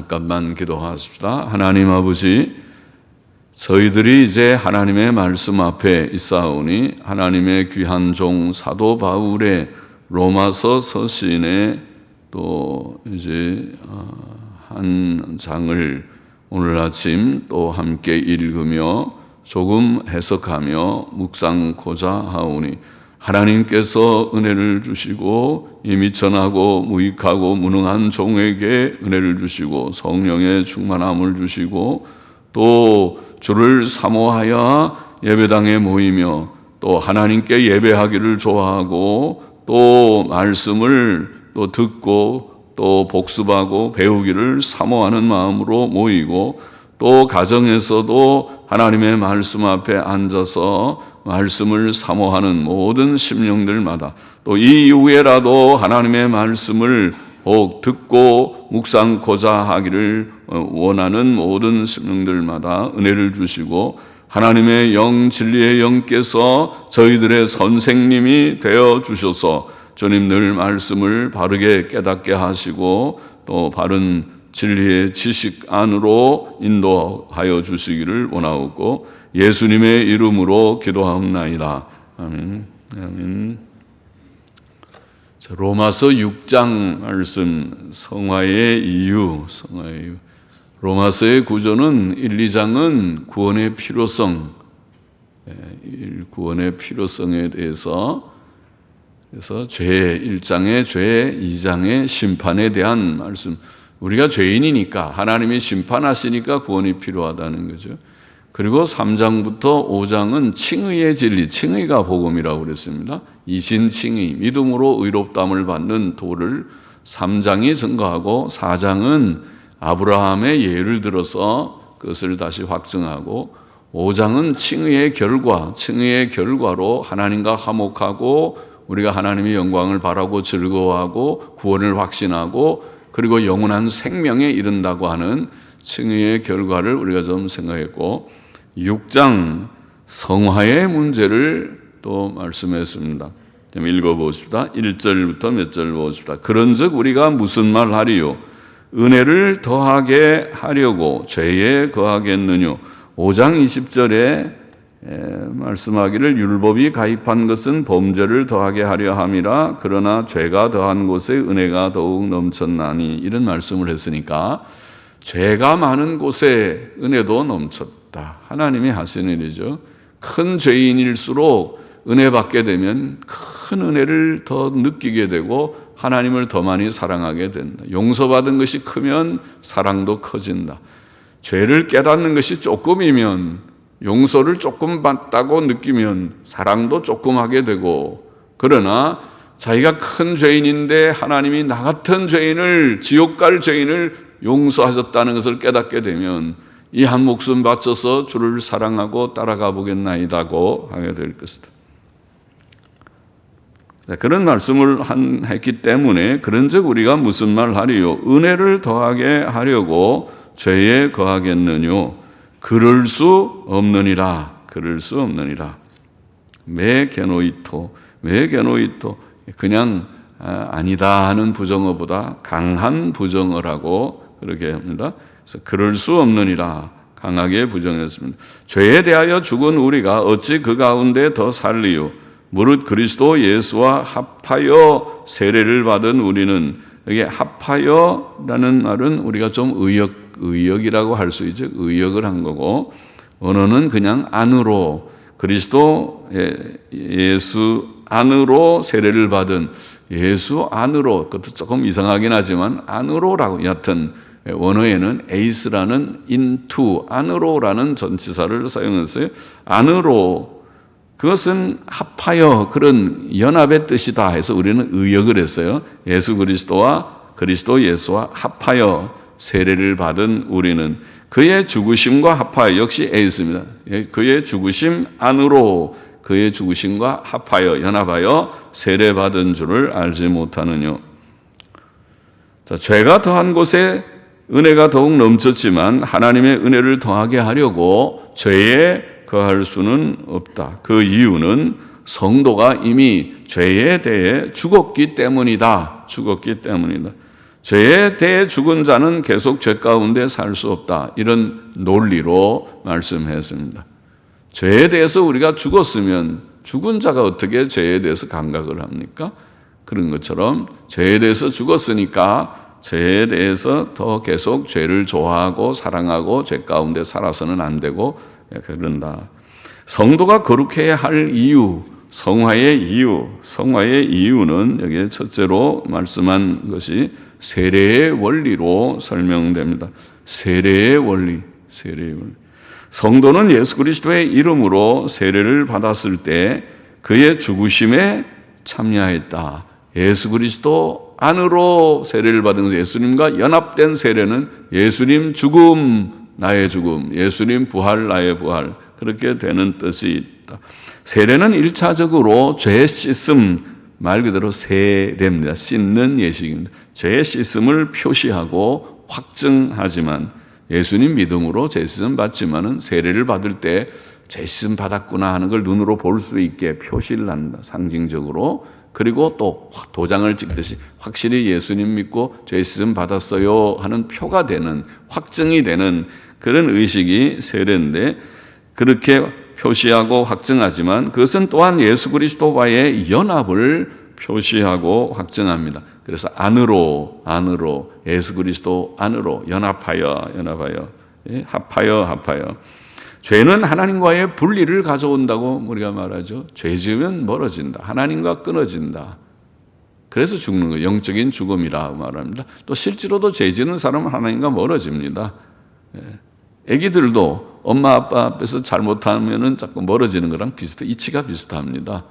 잠깐만 기도하십시다. 하나님 아버지, 저희들이 이제 하나님의 말씀 앞에 있사오니 하나님의 귀한 종 사도 바울의 로마서 서신에 또 이제 한 장을 오늘 아침 또 함께 읽으며 조금 해석하며 묵상코자 하오니 하나님께서 은혜를 주시고 이 미천하고 무익하고 무능한 종에게 은혜를 주시고 성령의 충만함을 주시고 또 주를 사모하여 예배당에 모이며 또 하나님께 예배하기를 좋아하고 또 말씀을 또 듣고 또 복습하고 배우기를 사모하는 마음으로 모이고 또 가정에서도 하나님의 말씀 앞에 앉아서 말씀을 사모하는 모든 심령들마다 또 이 이후에라도 하나님의 말씀을 꼭 듣고 묵상코자 하기를 원하는 모든 심령들마다 은혜를 주시고 하나님의 영 진리의 영께서 저희들의 선생님이 되어 주셔서 주님 늘 말씀을 바르게 깨닫게 하시고 또 바른 진리의 지식 안으로 인도하여 주시기를 원하옵고 예수님의 이름으로 기도하옵나이다. 아멘. 아멘. 로마서 6장 말씀 성화의 이유. 로마서의 구조는 1, 2장은 구원의 필요성, 구원의 필요성에 대해서 그래서 죄 1장의 죄, 2장의 심판에 대한 말씀. 우리가 죄인이니까 하나님이 심판하시니까 구원이 필요하다는 거죠. 그리고 3장부터 5장은 칭의의 진리, 칭의가 복음이라고 그랬습니다. 이신칭의, 믿음으로 의롭다함을 받는 도를 3장이 증거하고 4장은 아브라함의 예를 들어서 그것을 다시 확증하고 5장은 칭의의 결과, 칭의의 결과로 하나님과 화목하고 우리가 하나님의 영광을 바라고 즐거워하고 구원을 확신하고 그리고 영원한 생명에 이른다고 하는 칭의의 결과를 우리가 좀 생각했고 6장 성화의 문제를 또 말씀했습니다. 좀 읽어보십시다. 1절부터 몇 절 보십시다. 그런즉 우리가 무슨 말 하리요? 은혜를 더하게 하려고 죄에 거하겠느뇨? 5장 20절에 말씀하기를 율법이 가입한 것은 범죄를 더하게 하려 함이라 그러나 죄가 더한 곳에 은혜가 더욱 넘쳤나니 이런 말씀을 했으니까 죄가 많은 곳에 은혜도 넘쳤다. 하나님이 하시는 일이죠. 큰 죄인일수록 은혜 받게 되면 큰 은혜를 더 느끼게 되고 하나님을 더 많이 사랑하게 된다. 용서받은 것이 크면 사랑도 커진다. 죄를 깨닫는 것이 조금이면 용서를 조금 받다고 느끼면 사랑도 조금 하게 되고 그러나 자기가 큰 죄인인데 하나님이 나 같은 죄인을 지옥 갈 죄인을 용서하셨다는 것을 깨닫게 되면 이 한 목숨 바쳐서 주를 사랑하고 따라가 보겠나이다고 하게 될 것이다. 그런 말씀을 했기 때문에 그런즉 우리가 무슨 말 하리요? 은혜를 더하게 하려고 죄에 거하겠느뇨? 그럴 수 없느니라. 그럴 수 없느니라. 메게노이토 그냥 아니다 하는 부정어보다 강한 부정어라고 그렇게 합니다. 그래서 그럴 수 없느니라 강하게 부정했습니다. 죄에 대하여 죽은 우리가 어찌 그 가운데 더 살리요? 무릇 그리스도 예수와 합하여 세례를 받은 우리는 여기 합하여라는 말은 우리가 좀 의역이라고 할 수 있죠. 의역을 한 거고 언어는 그냥 안으로 그리스도 예수 안으로 세례를 받은 예수 안으로 그것도 조금 이상하긴 하지만 안으로라고 여하튼 원어에는 에이스라는 into 안으로라는 전치사를 사용했어요. 안으로 그것은 합하여 그런 연합의 뜻이다 해서 우리는 의역을 했어요. 예수 그리스도와 그리스도 예수와 합하여 세례를 받은 우리는 그의 죽으심과 합하여 역시 에이스입니다. 그의 죽으심 안으로 그의 죽으심과 합하여 연합하여 세례받은 줄을 알지 못하느뇨. 자, 죄가 더한 곳에 은혜가 더욱 넘쳤지만 하나님의 은혜를 더하게 하려고 죄에 거할 수는 없다. 그 이유는 성도가 이미 죄에 대해 죽었기 때문이다. 죄에 대해 죽은 자는 계속 죄 가운데 살 수 없다. 이런 논리로 말씀했습니다. 죄에 대해서 우리가 죽었으면 죽은 자가 어떻게 죄에 대해서 감각을 합니까? 그런 것처럼 죄에 대해서 죽었으니까 죄에 대해서 더 계속 죄를 좋아하고 사랑하고 죄 가운데 살아서는 안 되고 그런다. 성도가 거룩해야 할 이유, 성화의 이유는 여기에 첫째로 말씀한 것이 세례의 원리로 설명됩니다. 세례의 원리. 성도는 예수 그리스도의 이름으로 세례를 받았을 때 그의 죽으심에 참여했다. 예수 그리스도 안으로 세례를 받은 예수님과 연합된 세례는 예수님 죽음, 나의 죽음, 예수님 부활, 나의 부활, 그렇게 되는 뜻이 있다. 세례는 1차적으로 죄 씻음, 말 그대로 세례입니다. 씻는 예식입니다. 죄 씻음을 표시하고 확증하지만 예수님 믿음으로 죄 씻음 받지만은 세례를 받을 때 죄 씻음 받았구나 하는 걸 눈으로 볼 수 있게 표시를 한다. 상징적으로. 그리고 또 도장을 찍듯이 확실히 예수님 믿고 죄 씻음 받았어요 하는 표가 되는, 확증이 되는 그런 의식이 세례인데, 그렇게 표시하고 확증하지만 그것은 또한 예수 그리스도와의 연합을 표시하고 확증합니다. 그래서 안으로 예수 그리스도 안으로 연합하여 합하여 죄는 하나님과의 분리를 가져온다고 우리가 말하죠. 죄 지으면 멀어진다. 하나님과 끊어진다. 그래서 죽는 거예요. 영적인 죽음이라 말합니다. 또 실제로도 죄 지는 사람은 하나님과 멀어집니다. 애기들도 엄마 아빠 앞에서 잘못하면은 자꾸 멀어지는 거랑 이치가 비슷합니다.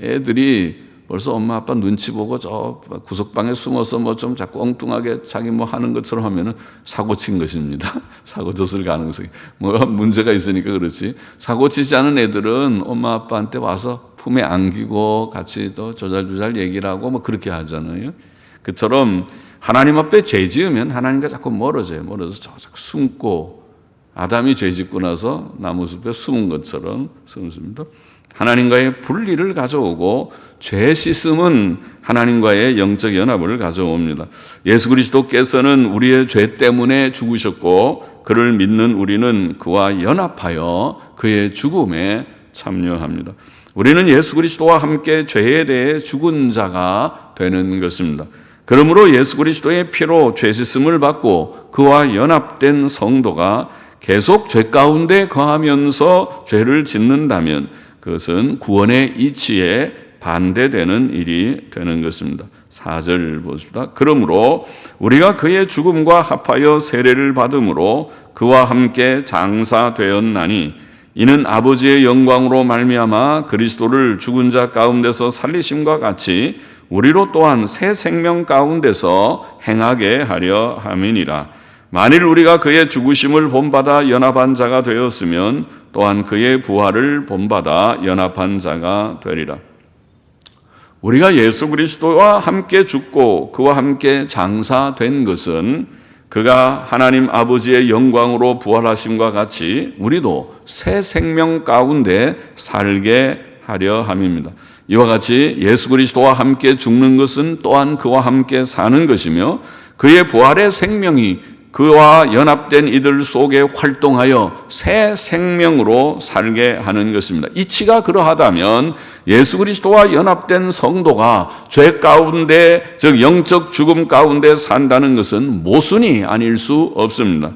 애들이 벌써 엄마 아빠 눈치 보고 저 구석방에 숨어서 뭐 좀 자꾸 엉뚱하게 자기 뭐 하는 것처럼 하면은 사고 친 것입니다. 사고 쳤을 가능성이. 뭐 문제가 있으니까 그렇지. 사고 치지 않은 애들은 엄마 아빠한테 와서 품에 안기고 같이 또 조잘조잘 얘기를 하고 뭐 그렇게 하잖아요. 그처럼 하나님 앞에 죄 지으면 하나님과 자꾸 멀어져요. 멀어져서 자꾸 숨고, 아담이 죄 짓고 나서 나무숲에 숨은 것처럼 숨습니다. 하나님과의 분리를 가져오고, 죄 씻음은 하나님과의 영적 연합을 가져옵니다. 예수 그리스도께서는 우리의 죄 때문에 죽으셨고 그를 믿는 우리는 그와 연합하여 그의 죽음에 참여합니다. 우리는 예수 그리스도와 함께 죄에 대해 죽은 자가 되는 것입니다. 그러므로 예수 그리스도의 피로 죄 씻음을 받고 그와 연합된 성도가 계속 죄 가운데 거하면서 죄를 짓는다면 그것은 구원의 이치에 반대되는 일이 되는 것입니다. 4절 보십니다. 그러므로 우리가 그의 죽음과 합하여 세례를 받음으로 그와 함께 장사되었나니 이는 아버지의 영광으로 말미암아 그리스도를 죽은 자 가운데서 살리심과 같이 우리로 또한 새 생명 가운데서 행하게 하려 함이니라. 만일 우리가 그의 죽으심을 본받아 연합한 자가 되었으면 또한 그의 부활을 본받아 연합한 자가 되리라. 우리가 예수 그리스도와 함께 죽고 그와 함께 장사된 것은 그가 하나님 아버지의 영광으로 부활하심과 같이 우리도 새 생명 가운데 살게 하려 함입니다. 이와 같이 예수 그리스도와 함께 죽는 것은 또한 그와 함께 사는 것이며 그의 부활의 생명이 그와 연합된 이들 속에 활동하여 새 생명으로 살게 하는 것입니다. 이치가 그러하다면 예수 그리스도와 연합된 성도가 죄 가운데, 즉 영적 죽음 가운데 산다는 것은 모순이 아닐 수 없습니다.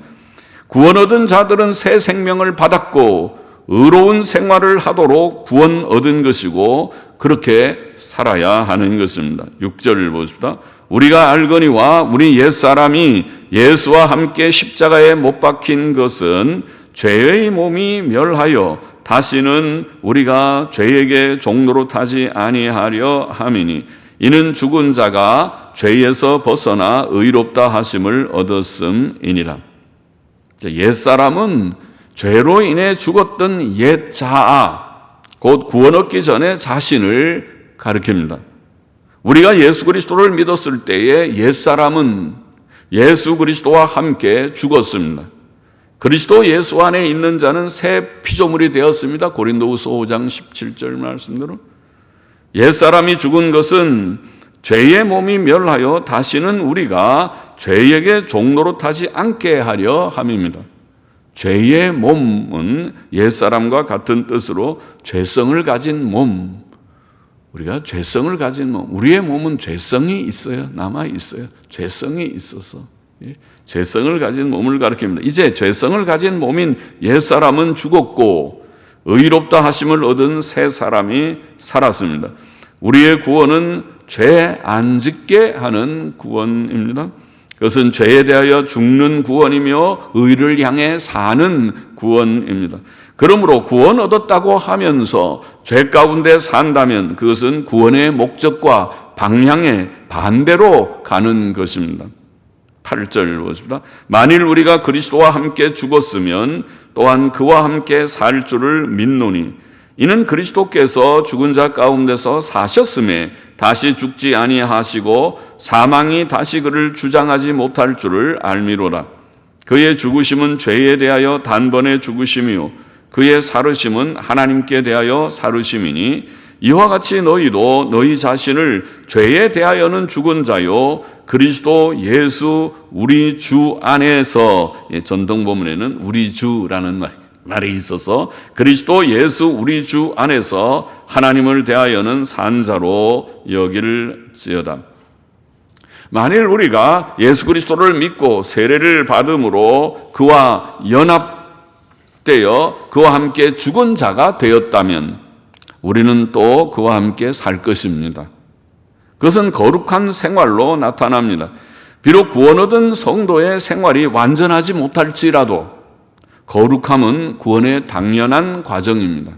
구원 얻은 자들은 새 생명을 받았고 의로운 생활을 하도록 구원 얻은 것이고 그렇게 살아야 하는 것입니다. 6절을 보십시다. 우리가 알거니와 우리 옛사람이 예수와 함께 십자가에 못 박힌 것은 죄의 몸이 멸하여 다시는 우리가 죄에게 종로로 타지 아니하려 함이니 이는 죽은 자가 죄에서 벗어나 의롭다 하심을 얻었음이니라. 옛사람은 죄로 인해 죽었던 옛 자아, 곧 구원 얻기 전에 자신을 가리킵니다. 우리가 예수 그리스도를 믿었을 때에 옛사람은 예수 그리스도와 함께 죽었습니다. 그리스도 예수 안에 있는 자는 새 피조물이 되었습니다. 고린도후서 5장 17절 말씀대로. 옛사람이 죽은 것은 죄의 몸이 멸하여 다시는 우리가 죄에게 종로로 타지 않게 하려 함입니다. 죄의 몸은 옛사람과 같은 뜻으로 죄성을 가진 몸, 우리가 죄성을 가진 몸, 우리의 몸은 죄성이 있어요. 남아 있어요. 죄성이 있어서 죄성을 가진 몸을 가리킵니다. 이제 죄성을 가진 몸인 옛사람은 죽었고 의롭다 하심을 얻은 새 사람이 살았습니다. 우리의 구원은 죄 안 짓게 하는 구원입니다. 그것은 죄에 대하여 죽는 구원이며 의를 향해 사는 구원입니다. 그러므로 구원 얻었다고 하면서 죄 가운데 산다면 그것은 구원의 목적과 방향의 반대로 가는 것입니다. 8절 보십니다. 만일 우리가 그리스도와 함께 죽었으면 또한 그와 함께 살 줄을 믿노니 이는 그리스도께서 죽은 자 가운데서 사셨음에 다시 죽지 아니하시고 사망이 다시 그를 주장하지 못할 줄을 알미로라. 그의 죽으심은 죄에 대하여 단번에 죽으심이요 그의 살으심은 하나님께 대하여 살으심이니 이와 같이 너희도 너희 자신을 죄에 대하여는 죽은 자요 그리스도 예수 우리 주 안에서, 전통 본문에는 우리 주라는 말이 있어서 그리스도 예수 우리 주 안에서 하나님을 대하여는 산 자로 여길지어다. 만일 우리가 예수 그리스도를 믿고 세례를 받음으로 그와 연합되어 그와 함께 죽은 자가 되었다면 우리는 또 그와 함께 살 것입니다. 그것은 거룩한 생활로 나타납니다. 비록 구원 얻은 성도의 생활이 완전하지 못할지라도 거룩함은 구원의 당연한 과정입니다.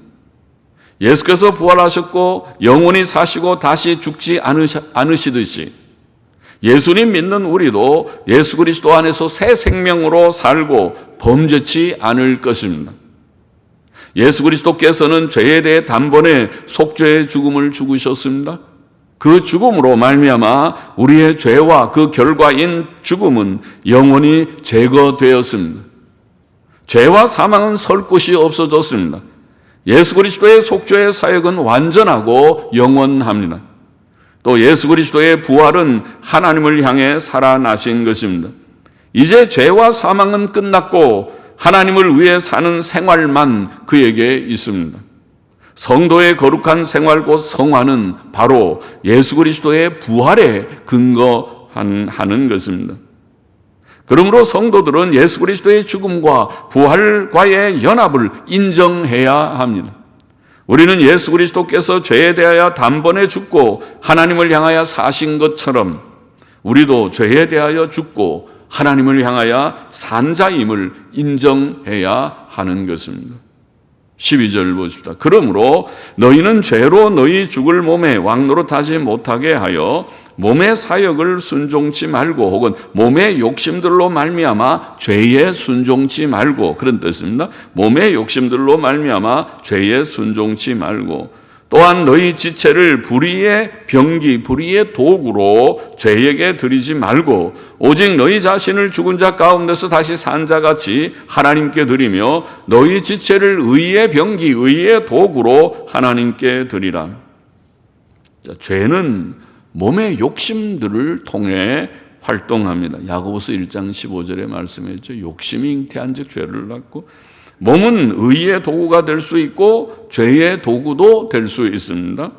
예수께서 부활하셨고 영원히 사시고 다시 죽지 않으시듯이 예수님 믿는 우리도 예수 그리스도 안에서 새 생명으로 살고 범죄치 않을 것입니다. 예수 그리스도께서는 죄에 대해 단번에 속죄의 죽음을 죽으셨습니다. 그 죽음으로 말미암아 우리의 죄와 그 결과인 죽음은 영원히 제거되었습니다. 죄와 사망은 설 곳이 없어졌습니다. 예수 그리스도의 속죄의 사역은 완전하고 영원합니다. 또 예수 그리스도의 부활은 하나님을 향해 살아나신 것입니다. 이제 죄와 사망은 끝났고 하나님을 위해 사는 생활만 그에게 있습니다. 성도의 거룩한 생활 곧 성화는 바로 예수 그리스도의 부활에 근거하는 것입니다. 그러므로 성도들은 예수 그리스도의 죽음과 부활과의 연합을 인정해야 합니다. 우리는 예수 그리스도께서 죄에 대하여 단번에 죽고 하나님을 향하여 사신 것처럼 우리도 죄에 대하여 죽고 하나님을 향하여 산 자임을 인정해야 하는 것입니다. 12절 보십시다. 그러므로 너희는 죄로 너희 죽을 몸에 왕노릇하지 못하게 하여 몸의 사역을 순종치 말고 혹은 몸의 욕심들로 말미암아 죄에 순종치 말고, 그런 뜻입니다. 몸의 욕심들로 말미암아 죄에 순종치 말고 또한 너희 지체를 불의의 병기, 불의의 도구로 죄에게 드리지 말고 오직 너희 자신을 죽은 자 가운데서 다시 산 자같이 하나님께 드리며 너희 지체를 의의 병기, 의의 도구로 하나님께 드리라. 자, 죄는 몸의 욕심들을 통해 활동합니다. 야고보서 1장 15절에 말씀했죠. 욕심이 잉태한 즉 죄를 낳고, 몸은 의의 도구가 될 수 있고 죄의 도구도 될 수 있습니다.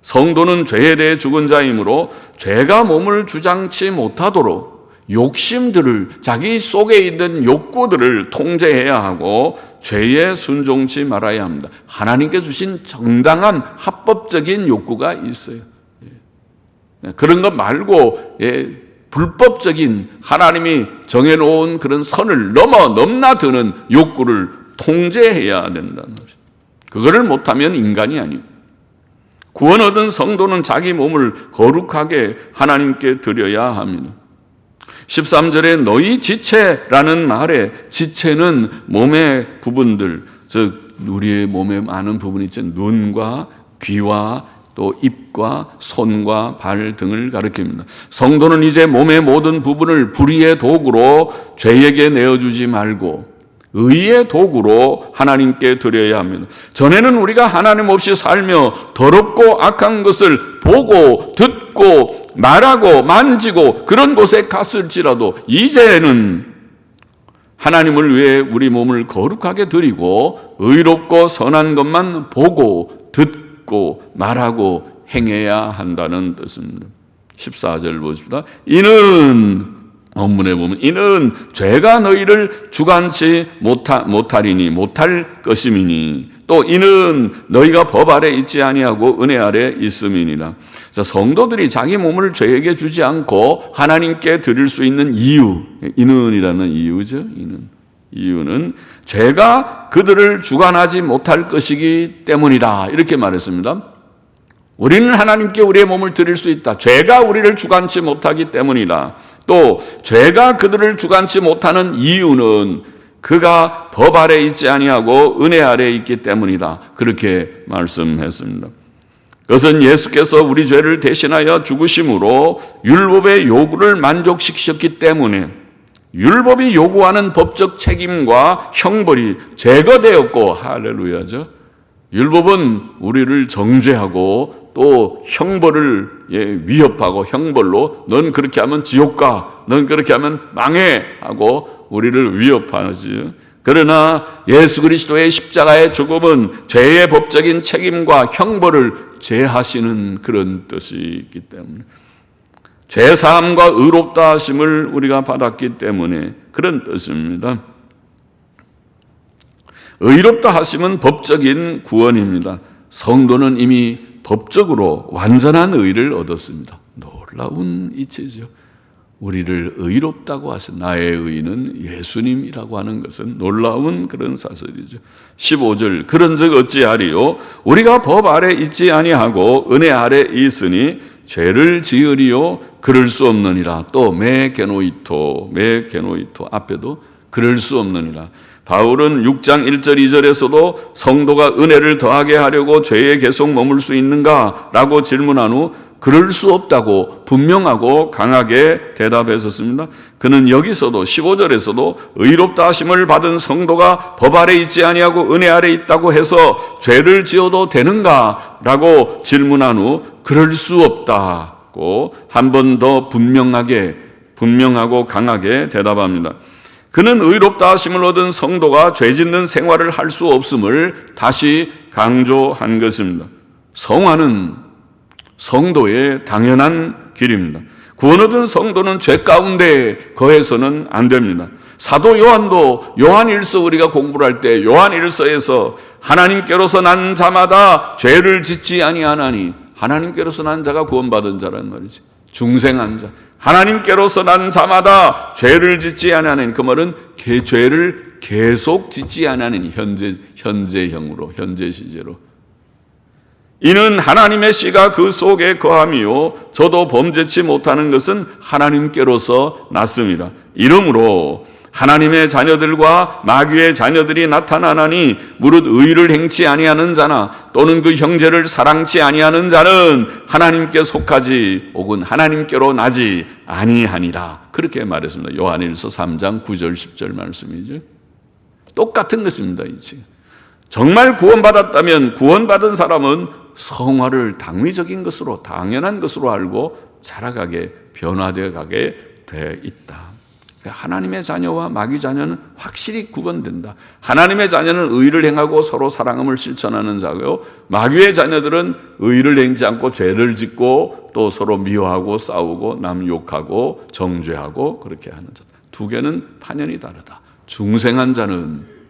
성도는 죄에 대해 죽은 자이므로 죄가 몸을 주장치 못하도록 욕심들을, 자기 속에 있는 욕구들을 통제해야 하고 죄에 순종치 말아야 합니다. 하나님께 주신 정당한 합법적인 욕구가 있어요. 그런 것 말고 불법적인 하나님이 정해놓은 그런 선을 넘나드는 욕구를 통제해야 된다는 것입니다. 그거를 못하면 인간이 아니고, 구원 얻은 성도는 자기 몸을 거룩하게 하나님께 드려야 합니다. 13절에 너희 지체라는 말에 지체는 몸의 부분들, 즉 우리의 몸에 많은 부분이 있죠. 눈과 귀와 또 입과 손과 발 등을 가리킵니다. 성도는 이제 몸의 모든 부분을 불의의 도구로 죄에게 내어주지 말고 의의 도구로 하나님께 드려야 합니다. 전에는 우리가 하나님 없이 살며 더럽고 악한 것을 보고 듣고 말하고 만지고 그런 곳에 갔을지라도 이제는 하나님을 위해 우리 몸을 거룩하게 드리고 의롭고 선한 것만 보고 듣고 말하고 행해야 한다는 뜻입니다. 14절 보십시다. 이는 본문에 보면 이는 죄가 너희를 주관치 못하리니 못할 것임이니 또 이는 너희가 법 아래 있지 아니하고 은혜 아래 있음이니라. 자, 성도들이 자기 몸을 죄에게 주지 않고 하나님께 드릴 수 있는 이유, 이는이라는 이유죠. 이유는 죄가 그들을 주관하지 못할 것이기 때문이다. 이렇게 말했습니다. 우리는 하나님께 우리의 몸을 드릴 수 있다. 죄가 우리를 주관치 못하기 때문이다. 또 죄가 그들을 주관치 못하는 이유는 그가 법 아래 있지 아니하고 은혜 아래 있기 때문이다. 그렇게 말씀했습니다. 그것은 예수께서 우리 죄를 대신하여 죽으심으로 율법의 요구를 만족시키셨기 때문에 율법이 요구하는 법적 책임과 형벌이 제거되었고, 할렐루야죠. 율법은 우리를 정죄하고 또 형벌을 위협하고 형벌로 넌 그렇게 하면 지옥 가, 넌 그렇게 하면 망해 하고 우리를 위협하지. 그러나 예수 그리스도의 십자가의 죽음은 죄의 법적인 책임과 형벌을 제하시는 그런 뜻이 있기 때문에 죄사함과 의롭다 하심을 우리가 받았기 때문에 그런 뜻입니다. 의롭다 하심은 법적인 구원입니다. 성도는 이미 법적으로 완전한 의를 얻었습니다. 놀라운 이치죠. 우리를 의롭다고 하신 나의 의는 예수님이라고 하는 것은 놀라운 그런 사실이죠. 15절 그런즉 어찌하리요? 우리가 법 아래 있지 아니하고 은혜 아래 있으니 죄를 지으리요? 그럴 수 없느니라. 또 메게노이토 앞에도 그럴 수 없느니라. 바울은 6장 1절 2절에서도 성도가 은혜를 더하게 하려고 죄에 계속 머물 수 있는가? 라고 질문한 후 그럴 수 없다고 분명하고 강하게 대답했었습니다. 그는 여기서도 15절에서도 의롭다 하심을 받은 성도가 법 아래 있지 아니하고 은혜 아래 있다고 해서 죄를 지어도 되는가? 라고 질문한 후 그럴 수 없다고 한 번 더 분명하고 강하게 대답합니다. 그는 의롭다 하심을 얻은 성도가 죄 짓는 생활을 할 수 없음을 다시 강조한 것입니다. 성화는 성도의 당연한 길입니다. 구원 얻은 성도는 죄 가운데 거해서는 안 됩니다. 사도 요한도 요한일서 우리가 공부를 할 때 요한일서에서 하나님께로서 난 자마다 죄를 짓지 아니하나니, 하나님께로서 난 자가 구원받은 자란 말이지. 중생한 자. 하나님께로서 난 자마다 죄를 짓지 아니하나니, 그 말은 죄를 계속 짓지 아니하나니, 현재형으로, 현재 시제로. 이는 하나님의 씨가 그 속에 거함이요 저도 범죄치 못하는 것은 하나님께로서 났습니다. 이러므로 하나님의 자녀들과 마귀의 자녀들이 나타나나니 무릇 의를 행치 아니하는 자나 또는 그 형제를 사랑치 아니하는 자는 하나님께 속하지 혹은 하나님께로 나지 아니하니라. 그렇게 말했습니다. 요한일서 3장 9절 10절 말씀이죠. 똑같은 것입니다. 이제 정말 구원받았다면 구원받은 사람은 성화를 당위적인 것으로, 당연한 것으로 알고 자라가게, 변화되어 가게 되어 있다. 하나님의 자녀와 마귀 자녀는 확실히 구분된다. 하나님의 자녀는 의를 행하고 서로 사랑함을 실천하는 자고요, 마귀의 자녀들은 의를 행지 않고 죄를 짓고 또 서로 미워하고 싸우고 남 욕하고 정죄하고 그렇게 하는 자. 두 개는 판연이 다르다. 중생한 자는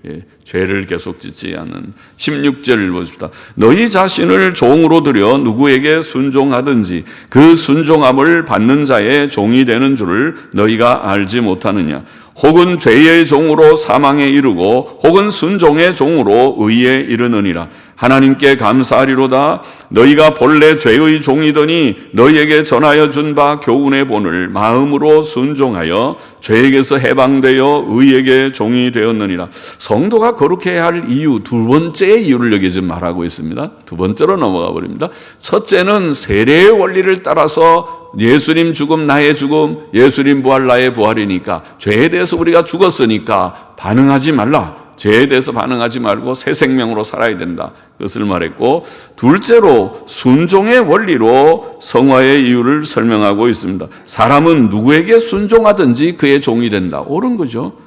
죄를 계속 짓지 않는. 16절을 보십시다. 너희 자신을 종으로 들여 누구에게 순종하든지 그 순종함을 받는 자의 종이 되는 줄을 너희가 알지 못하느냐. 혹은 죄의 종으로 사망에 이르고 혹은 순종의 종으로 의에 이르느니라. 하나님께 감사하리로다. 너희가 본래 죄의 종이더니 너희에게 전하여 준 바 교훈의 본을 마음으로 순종하여 죄에게서 해방되어 의에게 종이 되었느니라. 성도가 거룩해야 할 이유, 두 번째 이유를 여기 지금 말하고 있습니다. 두 번째로 넘어가 버립니다. 첫째는 세례의 원리를 따라서 예수님 죽음 나의 죽음, 예수님 부활 나의 부활이니까 죄에 대해서 우리가 죽었으니까 반응하지 말라. 죄에 대해서 반응하지 말고 새 생명으로 살아야 된다. 그것을 말했고, 둘째로 순종의 원리로 성화의 이유를 설명하고 있습니다. 사람은 누구에게 순종하든지 그의 종이 된다. 옳은 거죠.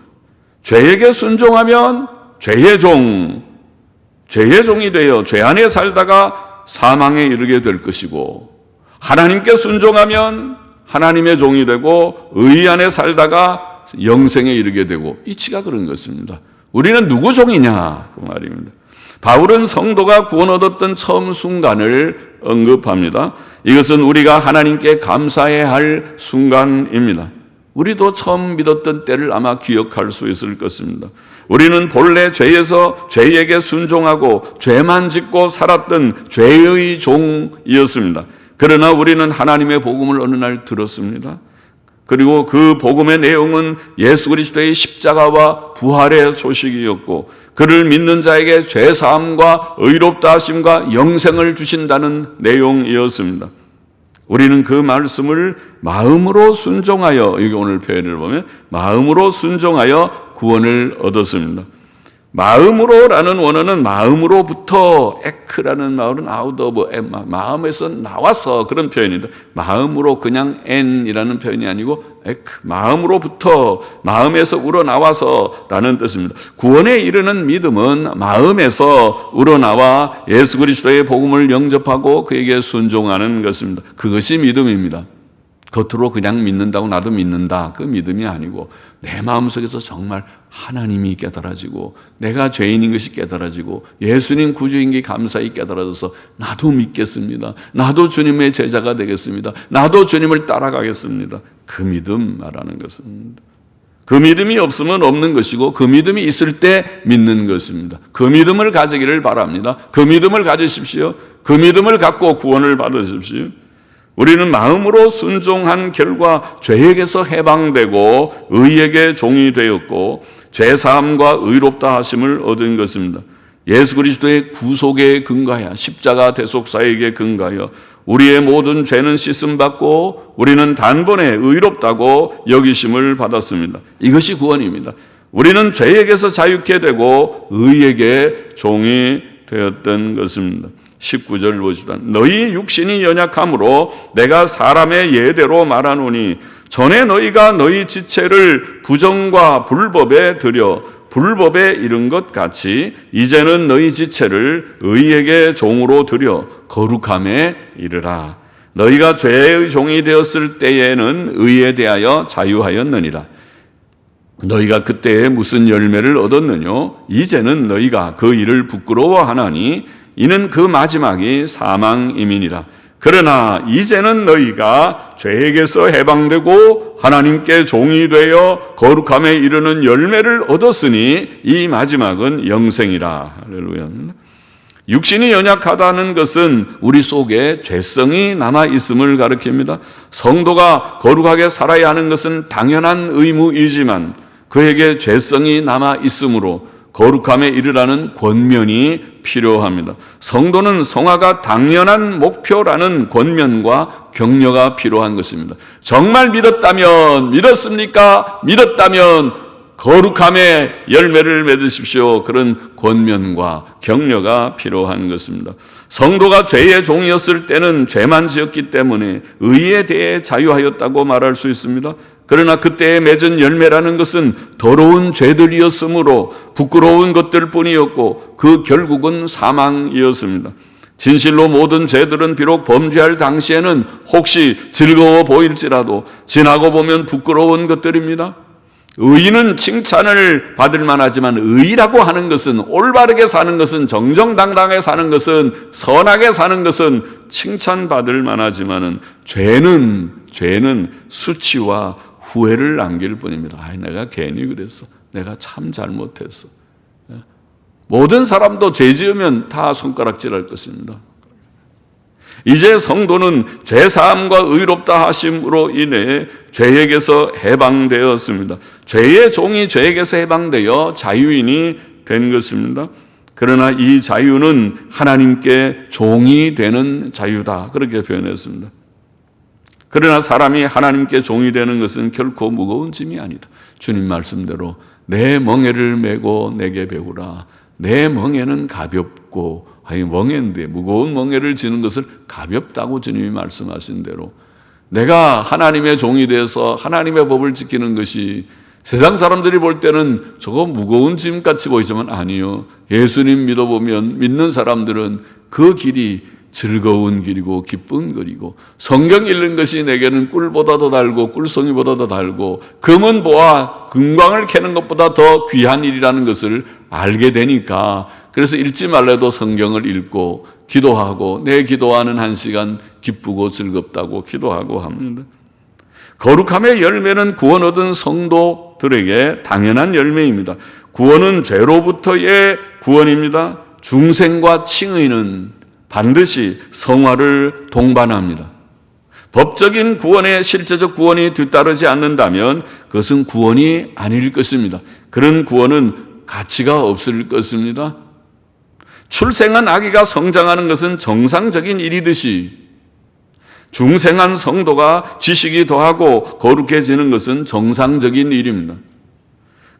죄에게 순종하면 죄의 종이 되어 죄 안에 살다가 사망에 이르게 될 것이고, 하나님께 순종하면 하나님의 종이 되고 의 안에 살다가 영생에 이르게 되고, 이치가 그런 것입니다. 우리는 누구 종이냐 그 말입니다. 바울은 성도가 구원 얻었던 처음 순간을 언급합니다. 이것은 우리가 하나님께 감사해야 할 순간입니다. 우리도 처음 믿었던 때를 아마 기억할 수 있을 것입니다. 우리는 본래 죄에서 죄에게 순종하고 죄만 짓고 살았던 죄의 종이었습니다. 그러나 우리는 하나님의 복음을 어느 날 들었습니다. 그리고 그 복음의 내용은 예수 그리스도의 십자가와 부활의 소식이었고, 그를 믿는 자에게 죄사함과 의롭다 하심과 영생을 주신다는 내용이었습니다. 우리는 그 말씀을 마음으로 순종하여, 여기 오늘 표현을 보면 마음으로 순종하여 구원을 얻었습니다. 마음으로라는 원어는 마음으로부터, 에크라는 말은 out of, 마음에서 나와서 그런 표현입니다. 마음으로 그냥 n이라는 표현이 아니고 에크, 마음으로부터, 마음에서 우러나와서 라는 뜻입니다. 구원에 이르는 믿음은 마음에서 우러나와 예수 그리스도의 복음을 영접하고 그에게 순종하는 것입니다. 그것이 믿음입니다. 겉으로 그냥 믿는다고 나도 믿는다, 그 믿음이 아니고 내 마음속에서 정말 하나님이 깨달아지고 내가 죄인인 것이 깨달아지고 예수님 구주인 게 감사히 깨달아져서 나도 믿겠습니다. 나도 주님의 제자가 되겠습니다. 나도 주님을 따라가겠습니다. 그 믿음 말하는 것입니다. 그 믿음이 없으면 없는 것이고 그 믿음이 있을 때 믿는 것입니다. 그 믿음을 가지기를 바랍니다. 그 믿음을 가지십시오. 그 믿음을 갖고 구원을 받으십시오. 우리는 마음으로 순종한 결과 죄에게서 해방되고 의에게 종이 되었고 죄사함과 의롭다 하심을 얻은 것입니다. 예수 그리스도의 구속에 근거하여 십자가 대속사에게 근거하여 우리의 모든 죄는 씻음받고 우리는 단번에 의롭다고 여기심을 받았습니다. 이것이 구원입니다. 우리는 죄에게서 자유케 되고 의에게 종이 되었던 것입니다. 19절 보시다. 너희 육신이 연약함으로 내가 사람의 예대로 말하노니 전에 너희가 너희 지체를 부정과 불법에 들여 불법에 이른 것 같이 이제는 너희 지체를 의에게 종으로 들여 거룩함에 이르라. 너희가 죄의 종이 되었을 때에는 의에 대하여 자유하였느니라. 너희가 그때에 무슨 열매를 얻었느뇨? 이제는 너희가 그 일을 부끄러워하나니 이는 그 마지막이 사망임이니라. 그러나 이제는 너희가 죄에게서 해방되고 하나님께 종이 되어 거룩함에 이르는 열매를 얻었으니 이 마지막은 영생이라. 할렐루야. 육신이 연약하다는 것은 우리 속에 죄성이 남아있음을 가리킵니다. 성도가 거룩하게 살아야 하는 것은 당연한 의무이지만 그에게 죄성이 남아있으므로 거룩함에 이르라는 권면이 필요합니다. 성도는 성화가 당연한 목표라는 권면과 격려가 필요한 것입니다. 정말 믿었습니까? 믿었다면 거룩함의 열매를 맺으십시오. 그런 권면과 격려가 필요한 것입니다. 성도가 죄의 종이었을 때는 죄만 지었기 때문에 의에 대해 자유하였다고 말할 수 있습니다. 그러나 그때에 맺은 열매라는 것은 더러운 죄들이었으므로 부끄러운 것들 뿐이었고 그 결국은 사망이었습니다. 진실로 모든 죄들은 비록 범죄할 당시에는 혹시 즐거워 보일지라도 지나고 보면 부끄러운 것들입니다. 의인은 칭찬을 받을 만하지만 의라고 하는 것은 올바르게 사는 것은 정정당당하게 사는 것은 선하게 사는 것은 칭찬받을 만하지만은 죄는 수치와 후회를 남길 뿐입니다. 내가 괜히 그랬어. 내가 참 잘못했어. 모든 사람도 죄 지으면 다 손가락질할 것입니다. 이제 성도는 죄사함과 의롭다 하심으로 인해 죄에게서 해방되었습니다. 죄의 종이 죄에게서 해방되어 자유인이 된 것입니다. 그러나 이 자유는 하나님께 종이 되는 자유다, 그렇게 표현했습니다. 그러나 사람이 하나님께 종이 되는 것은 결코 무거운 짐이 아니다. 주님 말씀대로 내 멍에를 메고 내게 배우라. 내 멍에는 가볍고, 아니 멍에인데 무거운 멍에를 지는 것을 가볍다고 주님이 말씀하신 대로 내가 하나님의 종이 돼서 하나님의 법을 지키는 것이 세상 사람들이 볼 때는 저거 무거운 짐같이 보이지만 아니요. 예수님 믿어보면 믿는 사람들은 그 길이 즐거운 길이고 기쁜 길이고, 성경 읽는 것이 내게는 꿀보다도 달고 꿀송이보다도 달고 금은 보아 금광을 캐는 것보다 더 귀한 일이라는 것을 알게 되니까, 그래서 읽지 말래도 성경을 읽고 기도하고 내 기도하는 한 시간 기쁘고 즐겁다고 기도하고 합니다. 거룩함의 열매는 구원 얻은 성도들에게 당연한 열매입니다. 구원은 죄로부터의 구원입니다. 중생과 칭의는 반드시 성화를 동반합니다. 법적인 구원에 실제적 구원이 뒤따르지 않는다면 그것은 구원이 아닐 것입니다. 그런 구원은 가치가 없을 것입니다. 출생한 아기가 성장하는 것은 정상적인 일이듯이 중생한 성도가 지식이 더하고 거룩해지는 것은 정상적인 일입니다.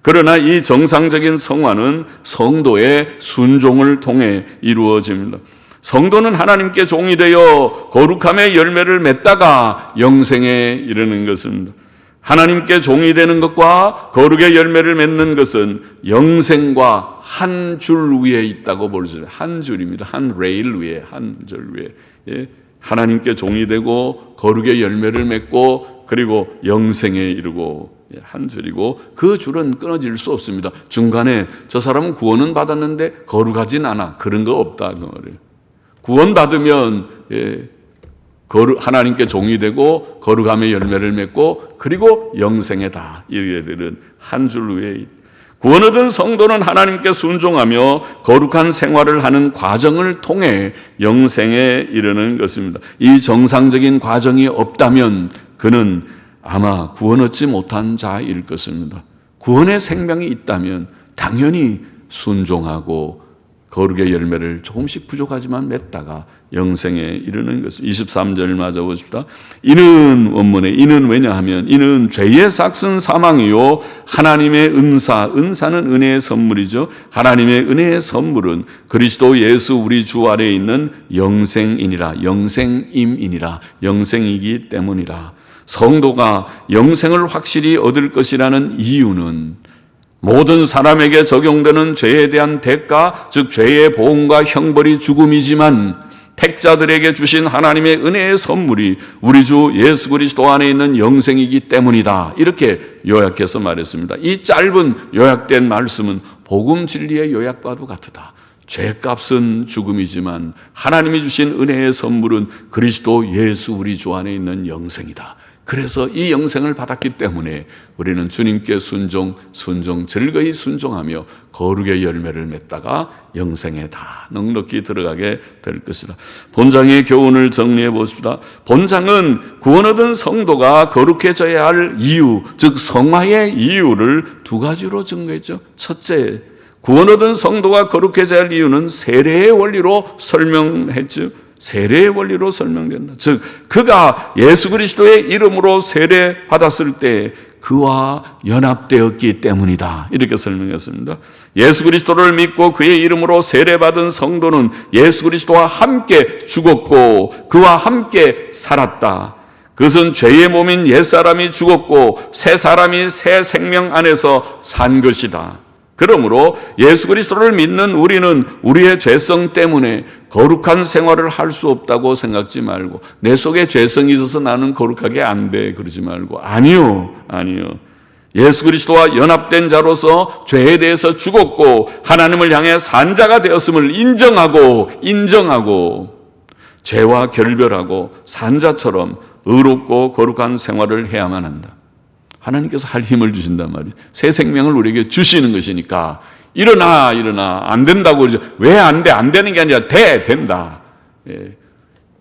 그러나 이 정상적인 성화는 성도의 순종을 통해 이루어집니다. 성도는 하나님께 종이 되어 거룩함의 열매를 맺다가 영생에 이르는 것입니다. 하나님께 종이 되는 것과 거룩의 열매를 맺는 것은 영생과 한 줄 위에 있다고 볼 수 있어요. 한 줄입니다. 한 레일 위에, 한 줄 위에. 예. 하나님께 종이 되고 거룩의 열매를 맺고 그리고 영생에 이르고, 한 줄이고 그 줄은 끊어질 수 없습니다. 중간에 저 사람은 구원은 받았는데 거룩하진 않아, 그런 거 없다 그 말이에요. 구원받으면 하나님께 종이 되고 거룩함의 열매를 맺고 그리고 영생에 다 이르게 되는 한 줄 위에, 구원 얻은 성도는 하나님께 순종하며 거룩한 생활을 하는 과정을 통해 영생에 이르는 것입니다. 이 정상적인 과정이 없다면 그는 아마 구원 얻지 못한 자일 것입니다. 구원의 생명이 있다면 당연히 순종하고 거룩의 열매를 조금씩 부족하지만 맺다가 영생에 이르는 것입니다. 23절 맞아 보십시다. 이는 원문에 이는 왜냐하면 이는 죄의 삭은 사망이요 하나님의 은사는 은혜의 선물이죠. 하나님의 은혜의 선물은 그리스도 예수 우리 주 아래에 있는 영생이니라. 영생임이니라. 영생이기 때문이라. 성도가 영생을 확실히 얻을 것이라는 이유는 모든 사람에게 적용되는 죄에 대한 대가, 즉 죄의 보응과 형벌이 죽음이지만 택자들에게 주신 하나님의 은혜의 선물이 우리 주 예수 그리스도 안에 있는 영생이기 때문이다. 이렇게 요약해서 말했습니다. 이 짧은 요약된 말씀은 복음 진리의 요약과도 같다. 죄값은 죽음이지만 하나님이 주신 은혜의 선물은 그리스도 예수 우리 주 안에 있는 영생이다. 그래서 이 영생을 받았기 때문에 우리는 주님께 순종, 즐거이 순종하며 거룩의 열매를 맺다가 영생에 다 넉넉히 들어가게 될 것이다. 본장의 교훈을 정리해 보십시다. 본장은 구원 얻은 성도가 거룩해져야 할 이유, 즉 성화의 이유를 두 가지로 증거했죠. 첫째, 구원 얻은 성도가 거룩해져야 할 이유는 세례의 원리로 설명했죠. 세례의 원리로 설명된다. 즉 그가 예수 그리스도의 이름으로 세례 받았을 때 그와 연합되었기 때문이다. 이렇게 설명했습니다. 예수 그리스도를 믿고 그의 이름으로 세례 받은 성도는 예수 그리스도와 함께 죽었고 그와 함께 살았다. 그것은 죄의 몸인 옛사람이 죽었고 새 사람이 새 생명 안에서 산 것이다. 그러므로 예수 그리스도를 믿는 우리는 우리의 죄성 때문에 거룩한 생활을 할 수 없다고 생각지 말고, 내 속에 죄성이 있어서 나는 거룩하게 안 돼 그러지 말고, 아니요. 예수 그리스도와 연합된 자로서 죄에 대해서 죽었고 하나님을 향해 산 자가 되었음을 인정하고 죄와 결별하고 산 자처럼 의롭고 거룩한 생활을 해야만 한다. 하나님께서 할 힘을 주신단 말이에요. 새 생명을 우리에게 주시는 것이니까 일어나. 안 된다고 그러죠. 왜 안 돼? 안 되는 게 아니라 된다.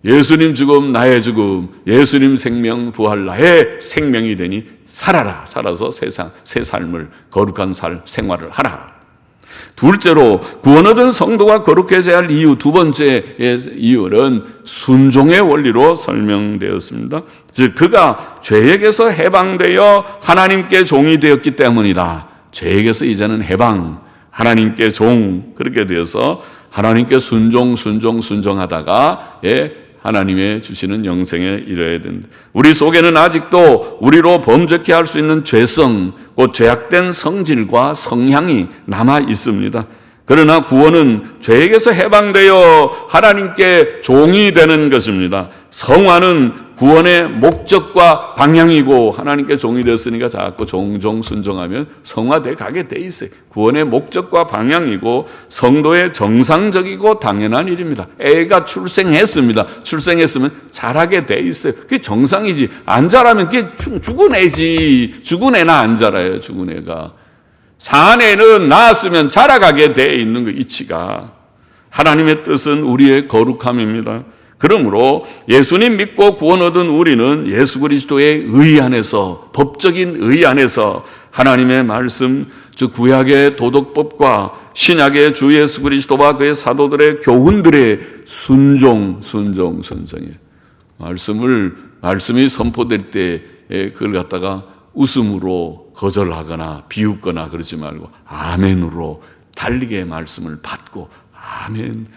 예수님 죽음 나의 죽음, 예수님 생명 부활 나의 생명이 되니 살아라. 살아서 새 삶을 거룩한 생활을 하라. 둘째로 구원 얻은 성도가 거룩해져야 할 이유, 두 번째 이유는 순종의 원리로 설명되었습니다. 즉 그가 죄에게서 해방되어 하나님께 종이 되었기 때문이다. 죄에게서 이제는 해방, 하나님께 종, 그렇게 되어서 하나님께 순종하다가 하나님의 주시는 영생에 이르러야 된다. 우리 속에는 아직도 우리로 범죄케 할 수 있는 죄성, 곧 죄악된 성질과 성향이 남아 있습니다. 그러나 구원은 죄에게서 해방되어 하나님께 종이 되는 것입니다. 성화는 구원의 목적과 방향이고, 하나님께 종이 되었으니까 자꾸 종종 순종하면 성화돼 가게 돼 있어요. 구원의 목적과 방향이고 성도의 정상적이고 당연한 일입니다. 애가 출생했습니다. 출생했으면 자라게 돼 있어요. 그게 정상이지. 안 자라면 그게 죽은 애지. 죽은 애나 안 자라요. 죽은 애가. 산 애는 낳았으면 자라가게 돼 있는 거, 이치가. 하나님의 뜻은 우리의 거룩함입니다. 그러므로 예수님 믿고 구원 얻은 우리는 예수 그리스도의 의 안에서, 법적인 의 안에서 하나님의 말씀, 즉 구약의 도덕법과 신약의 주 예수 그리스도와 그의 사도들의 교훈들의 순종이에요. 말씀이 선포될 때 그걸 갖다가 웃음으로 거절하거나 비웃거나 그러지 말고 아멘으로 달리게 말씀을 받고 아멘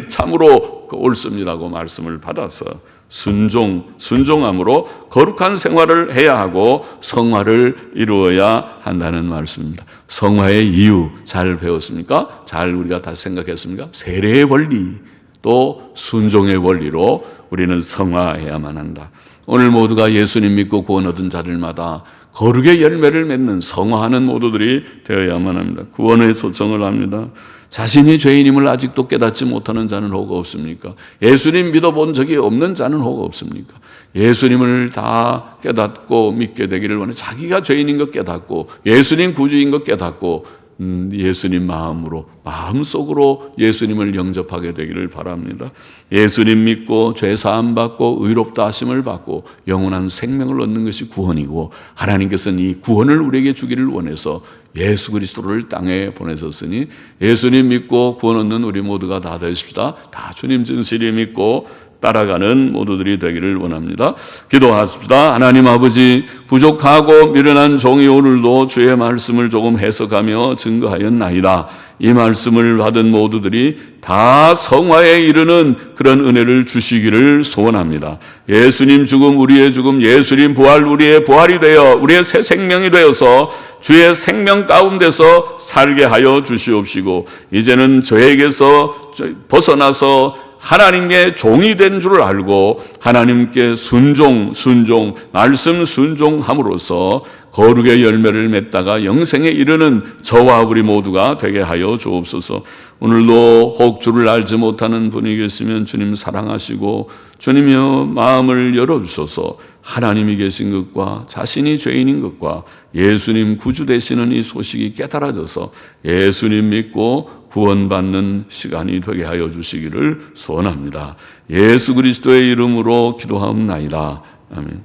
참으로 옳습니다고 말씀을 받아서 순종함으로 거룩한 생활을 해야 하고 성화를 이루어야 한다는 말씀입니다. 성화의 이유 잘 배웠습니까? 잘 우리가 다시 생각했습니까? 세례의 원리 또 순종의 원리로 우리는 성화해야만 한다. 오늘 모두가 예수님 믿고 구원 얻은 자들마다 거룩의 열매를 맺는 성화하는 모두들이 되어야만 합니다. 구원의 초청을 합니다. 자신이 죄인임을 아직도 깨닫지 못하는 자는 혹 없습니까? 예수님 믿어본 적이 없는 자는 혹 없습니까? 예수님을 다 깨닫고 믿게 되기를 원해. 자기가 죄인인 것 깨닫고 예수님 구주인 것 깨닫고 예수님 마음속으로 예수님을 영접하게 되기를 바랍니다. 예수님 믿고 죄 사함 받고 의롭다 하심을 받고 영원한 생명을 얻는 것이 구원이고, 하나님께서는 이 구원을 우리에게 주기를 원해서 예수 그리스도를 땅에 보내셨으니 예수님 믿고 구원 얻는 우리 모두가 다 되십시다. 다 주님 진실이 믿고 따라가는 모두들이 되기를 원합니다. 기도하십시다. 하나님 아버지, 부족하고 미련한 종이 오늘도 주의 말씀을 조금 해석하며 증거하였나이다. 이 말씀을 받은 모두들이 다 성화에 이르는 그런 은혜를 주시기를 소원합니다. 예수님 죽음 우리의 죽음, 예수님 부활 우리의 부활이 되어 우리의 새 생명이 되어서 주의 생명 가운데서 살게 하여 주시옵시고, 이제는 저에게서 벗어나서 하나님의 종이 된 줄 알고 하나님께 말씀 순종함으로써 거룩의 열매를 맺다가 영생에 이르는 저와 우리 모두가 되게 하여 주옵소서. 오늘도 혹 주를 알지 못하는 분이 계시면 주님 사랑하시고 주님이여 마음을 열어주셔서 하나님이 계신 것과 자신이 죄인인 것과 예수님 구주 되시는 이 소식이 깨달아져서 예수님 믿고 구원받는 시간이 되게 하여 주시기를 소원합니다. 예수 그리스도의 이름으로 기도하옵나이다. 아멘.